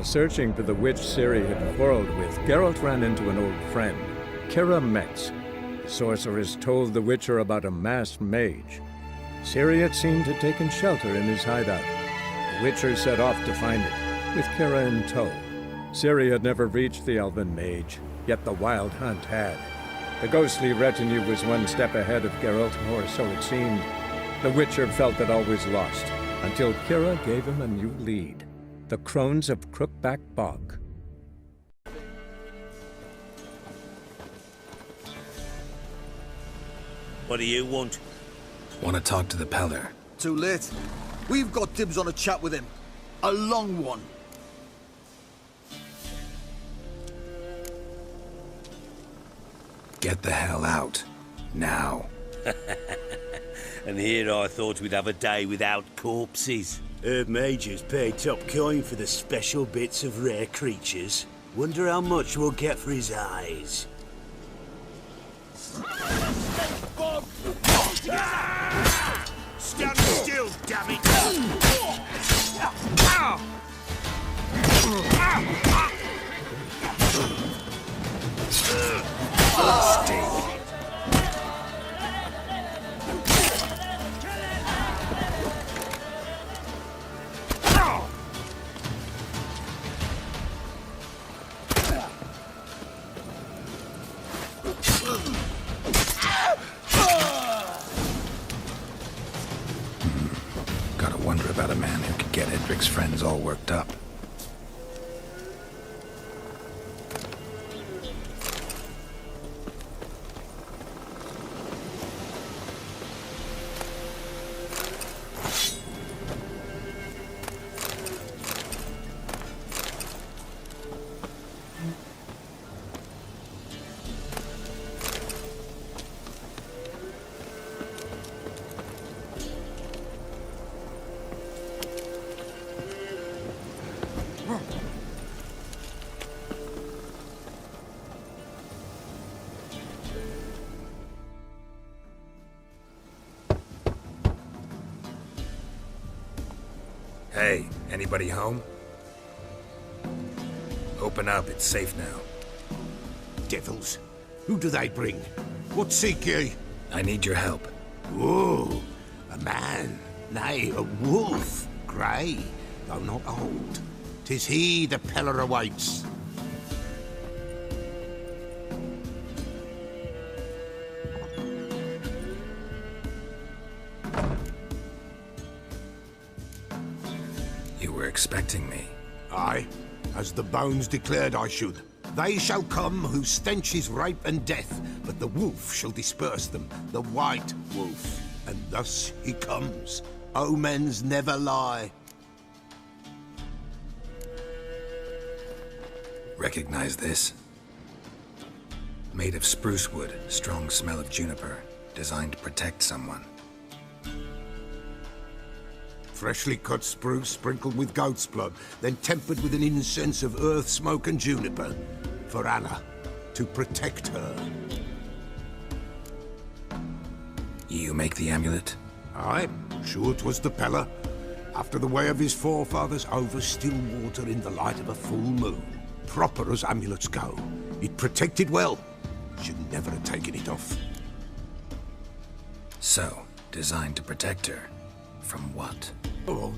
searching for the witch Ciri had quarreled with, Geralt ran into an old friend, Kira Metz. The sorceress told the Witcher about a masked mage. Ciri had seemed to have taken shelter in his hideout. The Witcher set off to find it, with Kira in tow. Ciri had never reached the elven mage, yet the wild hunt had. The ghostly retinue was one step ahead of Geralt, or so it seemed. The Witcher felt that all was lost, until Kira gave him a new lead. The Crones of Crookback Bog. What do you want? Want to talk to the Peller. Too late. We've got dibs on a chat with him. A long one. Get the hell out. Now. And here I thought we'd have a day without corpses. Herb Majors pay top coin for the special bits of rare creatures. Wonder how much we'll get for his eyes. Stand still, damn it! Gotta wonder about a man who could get Edric's friends all worked up. Hey, anybody home? Open up, it's safe now. Devils. Who do they bring? What seek ye? I need your help. Whoa, a man, nay, a wolf, grey, though not old. 'Tis he the Peller awaits. You were expecting me. Aye, as the bones declared I should. They shall come whose stench is rape and death, but the wolf shall disperse them, the white wolf. And thus he comes. Omens never lie. Recognize this? Made of spruce wood, strong smell of juniper, designed to protect someone. Freshly cut spruce sprinkled with goat's blood, then tempered with an incense of earth, smoke and juniper. For Anna, to protect her. You make the amulet? Aye, sure 'twas the Peller. After the way of his forefathers, over still water in the light of a full moon. Proper as amulets go. It protected well. Should never have taken it off. So, designed to protect her. From what? Oh,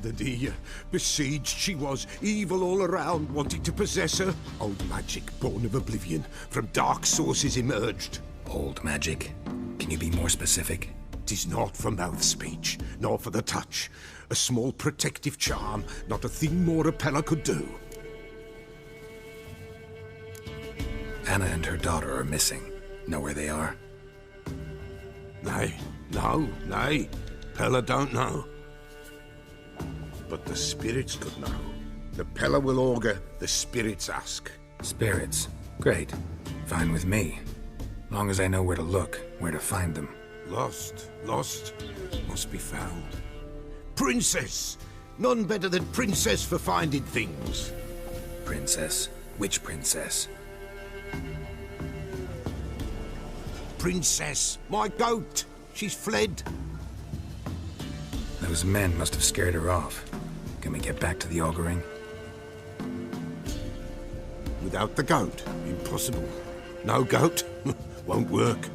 besieged she was, evil all around, wanting to possess her. Old magic, born of oblivion, from dark sources emerged. Old magic? Can you be more specific? 'Tis not for mouth speech, nor for the touch. A small protective charm, not a thing more a Peller could do. Anna and her daughter are missing. Know where they are? Nay, nay. Peller don't know. But the spirits could know. The Peller will augur, the spirits ask. Spirits? Great. Fine with me. Long as I know where to look, where to find them. Lost, must be found. Princess! None better than Princess for finding things. Princess? Which princess? Princess, my goat! She's fled. Those men must have scared her off. Can we get back to the auguring? without the goat. Impossible. No goat? Won't work.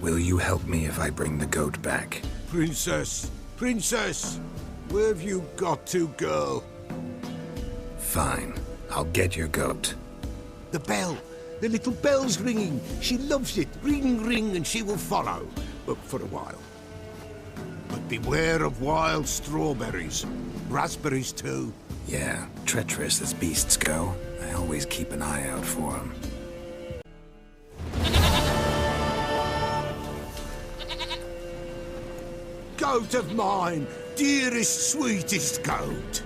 Will you help me if I bring the goat back? Princess! Princess! Where have you got to, girl? Fine. I'll get your goat. The bell! The little bell's ringing. She loves it. Ring, ring, and she will follow. But for a while. But beware of wild strawberries. Raspberries, too. Yeah, treacherous as beasts go. I always keep an eye out for them. Goat of mine! Dearest, sweetest goat!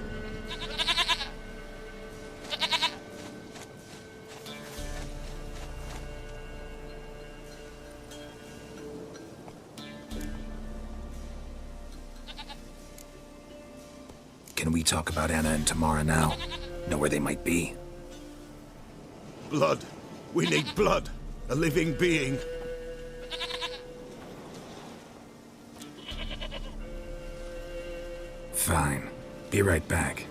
Can we talk about Anna and Tamara now? Know where they might be? Blood. We need blood. A living being. Fine. Be right back.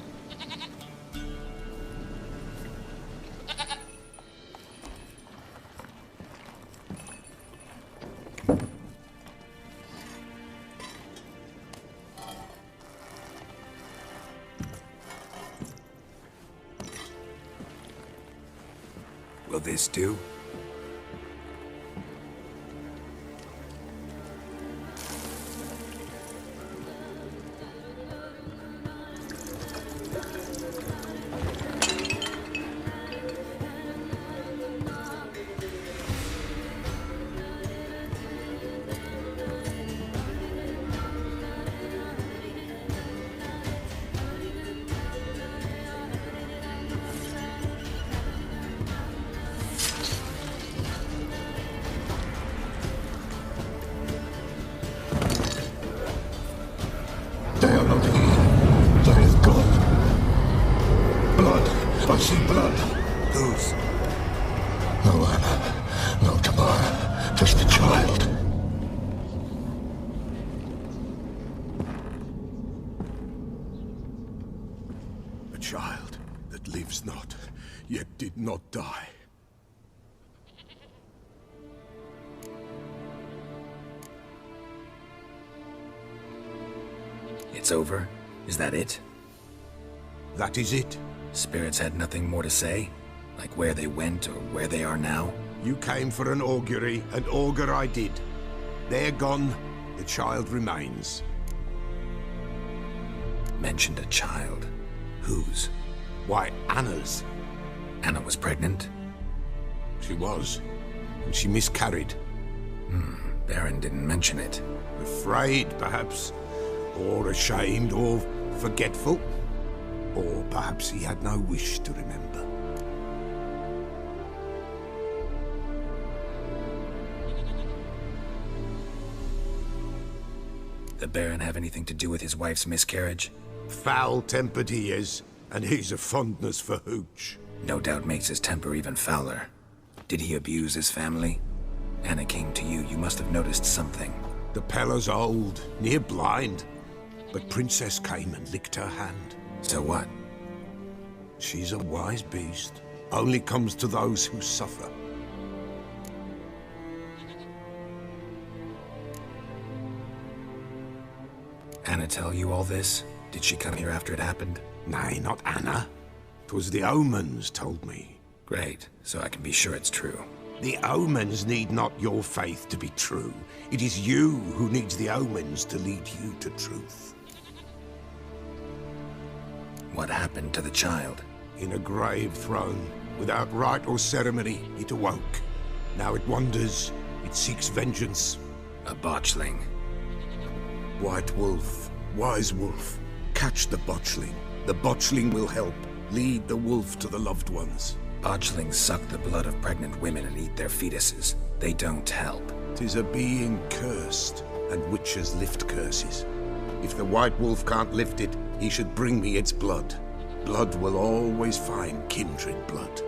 Will this do? They are not here. There is God. Blood. I see blood. Whose? No Anna. No Tamara. Just a child. A child that lives not, yet did not die. It's over? Is that it? That is it. Spirits had nothing more to say? Like where they went or where they are now? You came for an augury, and augur I did. They're gone. The child remains. Mentioned a child. Whose? Why, Anna's. Anna was pregnant? She was. And she miscarried. Baron didn't mention it. Afraid, perhaps. Or ashamed, or forgetful. Or perhaps he had no wish to remember. The Baron have anything to do with his wife's miscarriage? Foul-tempered he is, and he's a fondness for hooch. No doubt makes his temper even fouler. Did he abuse his family? Anna came to you. You must have noticed something. The Pella's old, near blind. But Princess came and licked her hand. So what? She's a wise beast. Only comes to those who suffer. Anna tell you all this? Did she come here after it happened? Nay, not Anna. 'Twas the omens told me. Great, so I can be sure it's true. The omens need not your faith to be true. It is you who needs the omens to lead you to truth. What happened to the child? In a grave thrown, without rite or ceremony, it awoke. Now it wanders, it seeks vengeance. A botchling. White wolf, wise wolf, catch the botchling. The botchling will help, lead the wolf to the loved ones. Botchlings suck the blood of pregnant women and eat their fetuses. They don't help. 'Tis a being cursed, and witches lift curses. If the white wolf can't lift it, he should bring me its blood. Blood will always find kindred blood.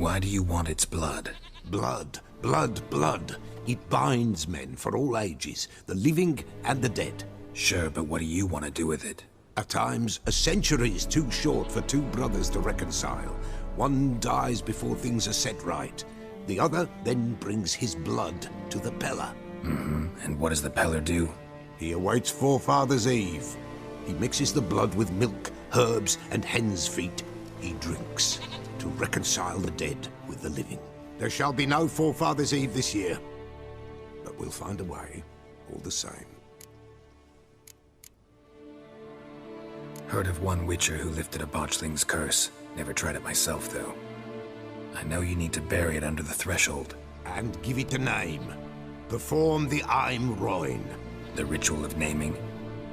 Why do you want its blood? Blood, blood, blood. It binds men for all ages, the living and the dead. Sure, but what do you want to do with it? At times, a century is too short for two brothers to reconcile. One dies before things are set right. The other then brings his blood to the Peller. And what does the Peller do? He awaits Forefathers' Eve. He mixes the blood with milk, herbs, and hen's feet. He drinks to reconcile the dead with the living. There shall be no Forefathers' Eve this year, but we'll find a way, all the same. Heard of one witcher who lifted a botchling's curse. Never tried it myself, though. I know you need to bury it under the threshold. And give it a name. Perform the Aim Roin. The ritual of naming?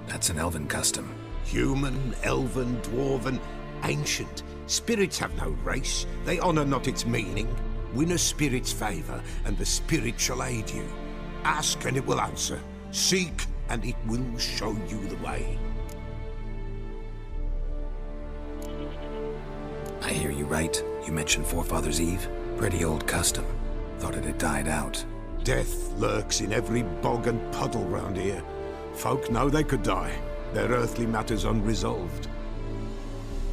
That's an elven custom. Human, elven, dwarven, ancient. Spirits have no race. They honor not its meaning. Win a spirit's favor, and the spirit shall aid you. Ask, and it will answer. Seek, and it will show you the way. I hear you right. You mentioned Forefathers' Eve? Pretty old custom. Thought it had died out. Death lurks in every bog and puddle round here. Folk know they could die, their earthly matters unresolved.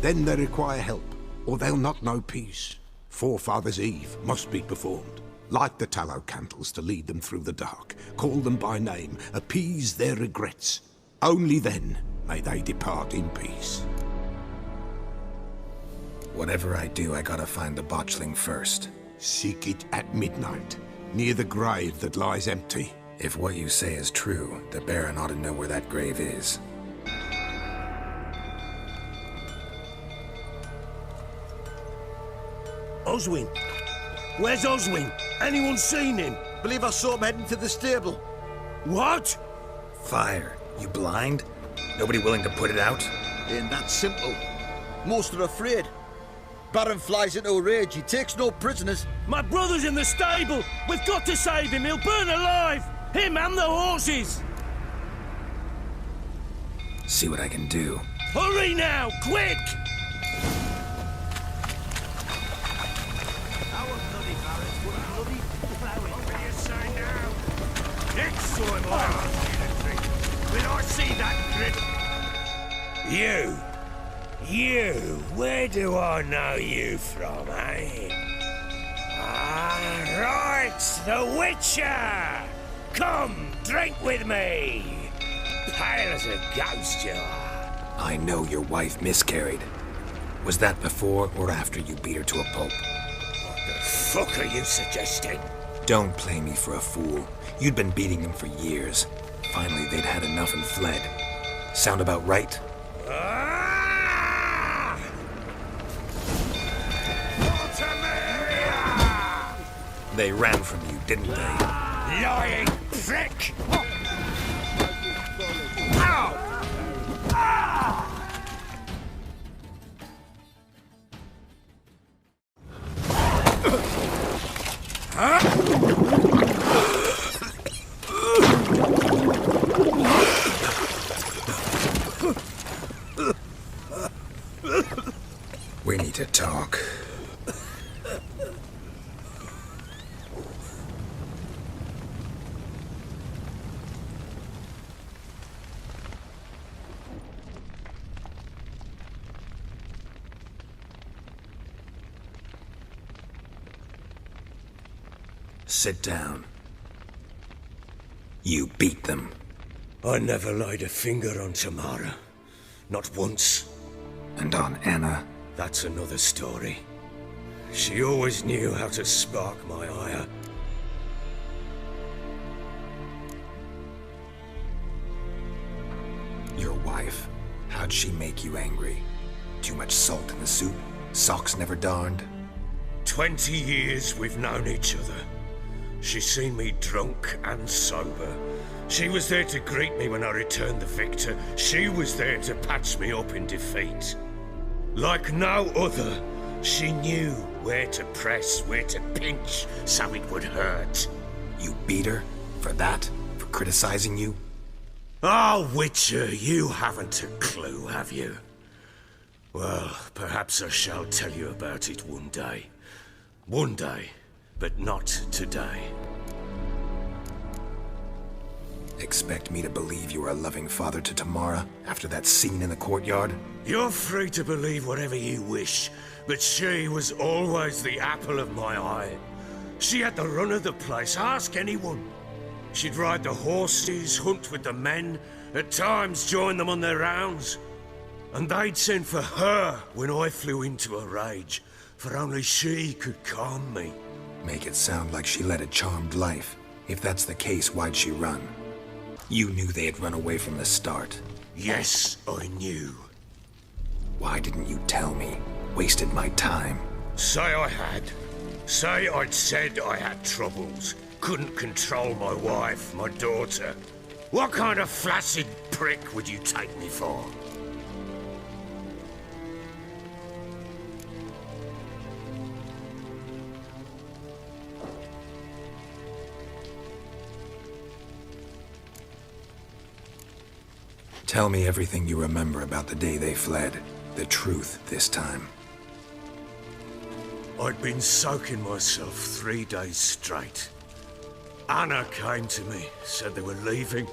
Then they require help, or they'll not know peace. Forefathers' Eve must be performed. Light the tallow candles to lead them through the dark. Call them by name, appease their regrets. Only then may they depart in peace. Whatever I do, I gotta find the botchling first. Seek it at midnight, near the grave that lies empty. If what you say is true, the Baron ought to know where that grave is. Oswin! Where's Oswin? Anyone seen him? Believe I saw him heading to the stable. What? Fire. You blind? Nobody willing to put it out? Ain't that simple. Most are afraid. Baron flies into a rage. He takes no prisoners. My brother's in the stable! We've got to save him! He'll burn alive! Him and the horses! See what I can do. Hurry now! Quick! Our bloody barons were bloody plowing. What do you say now? Next time I ask you to drink, when I see that grit... You, where do I know you from, eh? Ah, right, the Witcher! Come, drink with me! Pale as a ghost you are. I know your wife miscarried. Was that before or after you beat her to a pulp? What the fuck are you suggesting? Don't play me for a fool. You'd been beating them for years. Finally, they'd had enough and fled. Sound about right? They ran from you, didn't they? Lying prick! Ow! Ah! We need to talk. Sit down. You beat them. I never laid a finger on Tamara. Not once. And on Anna? That's another story. She always knew how to spark my ire. Your wife. How'd she make you angry? Too much salt in the soup? Socks never darned? 20 years we've known each other. She's seen me drunk and sober. She was there to greet me when I returned the victor. She was there to patch me up in defeat. Like no other, she knew where to press, where to pinch, so it would hurt. You beat her? For that? For criticizing you? Oh, Witcher, you haven't a clue, have you? Well, perhaps I shall tell you about it one day. One day, but not today. Expect me to believe you are a loving father to Tamara after that scene in the courtyard? You're free to believe whatever you wish, but she was always the apple of my eye. She had the run of the place, ask anyone. She'd ride the horses, hunt with the men, at times join them on their rounds. And they'd send for her when I flew into a rage, for only she could calm me. Make it sound like she led a charmed life. If that's the case, why'd she run? You knew they had run away from the start. Yes, I knew. Why didn't you tell me? Wasted my time. Say I had. Say I'd said I had troubles. Couldn't control my wife, my daughter. What kind of flaccid prick would you take me for? Tell me everything you remember about the day they fled. The truth this time. I'd been soaking myself 3 days straight. Anna came to me, said they were leaving.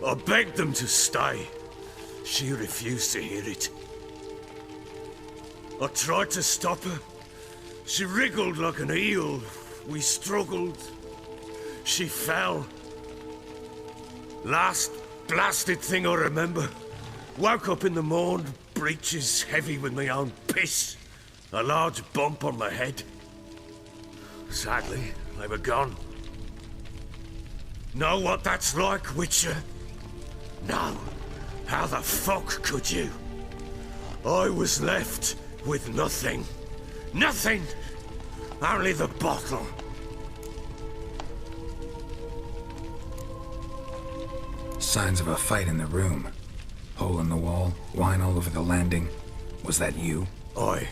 I begged them to stay. She refused to hear it. I tried to stop her. She wriggled like an eel. We struggled. She fell. Last blasted thing I remember. Woke up in the morn, breeches heavy with my own piss. A large bump on my head. Sadly, they were gone. Know what that's like, Witcher? No. How the fuck could you? I was left with nothing. Nothing! Only the bottle. Signs of a fight in the room. Hole in the wall, wine all over the landing. Was that you? Aye.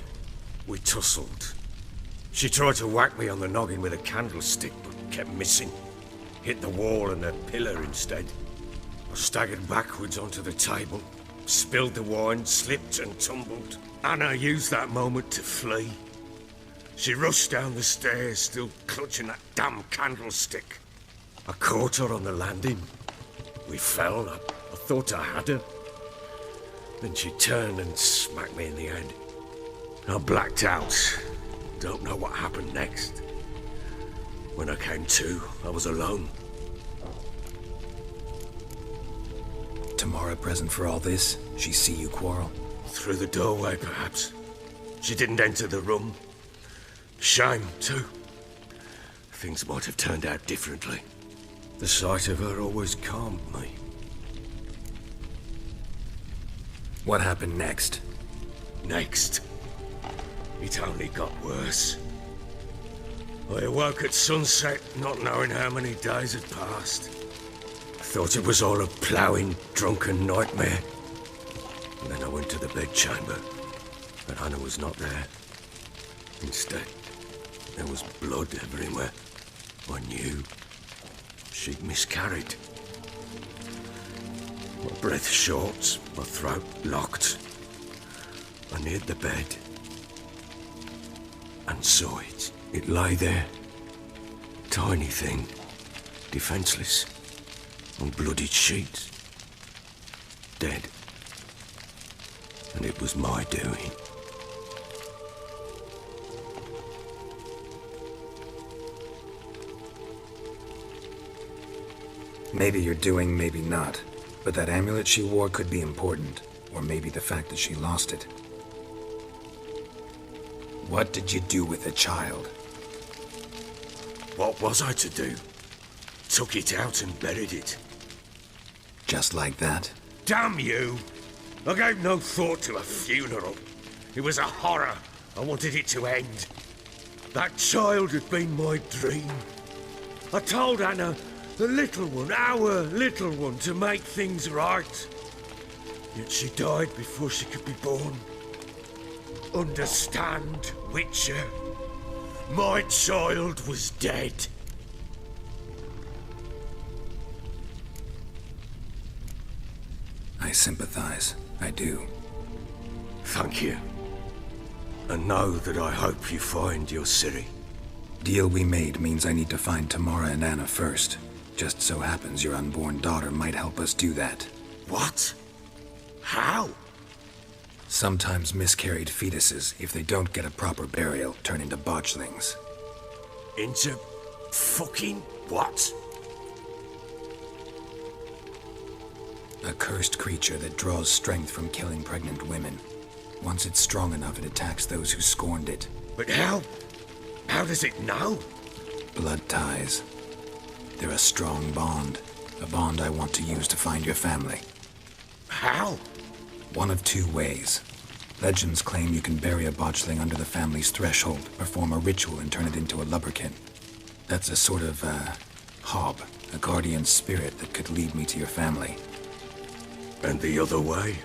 We tussled. She tried to whack me on the noggin with a candlestick, but kept missing. Hit the wall and a pillar instead. I staggered backwards onto the table, spilled the wine, slipped and tumbled. Anna used that moment to flee. She rushed down the stairs, still clutching that damn candlestick. I caught her on the landing. We fell. I thought I had her. Then she turned and smacked me in the head. I blacked out. Don't know what happened next. When I came to, I was alone. Tamara present for all this? She see you quarrel? Through the doorway, perhaps. She didn't enter the room. Shame, too. Things might have turned out differently. The sight of her always calmed me. What happened next? Next, it only got worse. I awoke at sunset, not knowing how many days had passed. I thought it was all a ploughing, drunken nightmare. And then I went to the bedchamber, but Anna was not there. Instead, there was blood everywhere. I knew she'd miscarried. My breath short, my throat locked. I neared the bed and saw it. It lay there, tiny thing, defenseless, on bloodied sheets, dead. And it was my doing. Maybe you're doing, maybe not. But that amulet she wore could be important. Or maybe the fact that she lost it. What did you do with the child? What was I to do? Took it out and buried it. Just like that? Damn you! I gave no thought to a funeral. It was a horror. I wanted it to end. That child had been my dream. I told Anna, the little one, our little one, to make things right. Yet she died before she could be born. Understand, Witcher? My child was dead. I sympathize. I do. Thank you. And know that I hope you find your Ciri. Deal we made means I need to find Tamara and Anna first. Just so happens your unborn daughter might help us do that. What? How? Sometimes miscarried fetuses, if they don't get a proper burial, turn into botchlings. Into fucking what? A cursed creature that draws strength from killing pregnant women. Once it's strong enough, it attacks those who scorned it. But how? How does it know? Blood ties. They're a strong bond. A bond I want to use to find your family. How? One of two ways. Legends claim you can bury a botchling under the family's threshold, perform a ritual and turn it into a lubberkin. That's a sort of, hob, a guardian spirit that could lead me to your family. And the other way?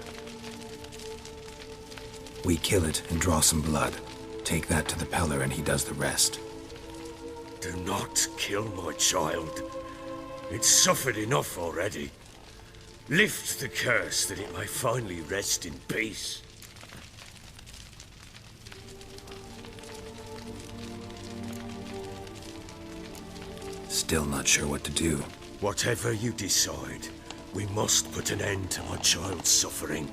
We kill it and draw some blood. Take that to the Peller and he does the rest. Do not kill my child. It's suffered enough already. Lift the curse that it may finally rest in peace. Still not sure what to do. Whatever you decide, we must put an end to my child's suffering.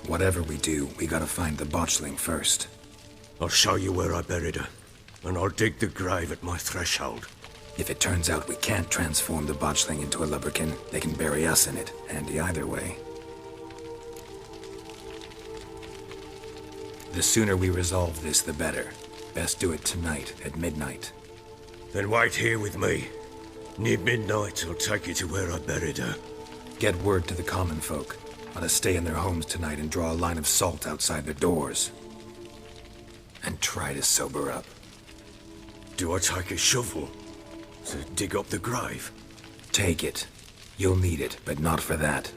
Whatever we do, we gotta find the botchling first. I'll show you where I buried her, and I'll dig the grave at my threshold. If it turns out we can't transform the botchling into a lubberkin, they can bury us in it. Handy either way. The sooner we resolve this, the better. Best do it tonight, at midnight. Then wait here with me. Near midnight, I'll take you to where I buried her. Get word to the common folk. Let us stay in their homes tonight and draw a line of salt outside their doors. And try to sober up. Do I take a shovel to dig up the grave? Take it. You'll need it, but not for that.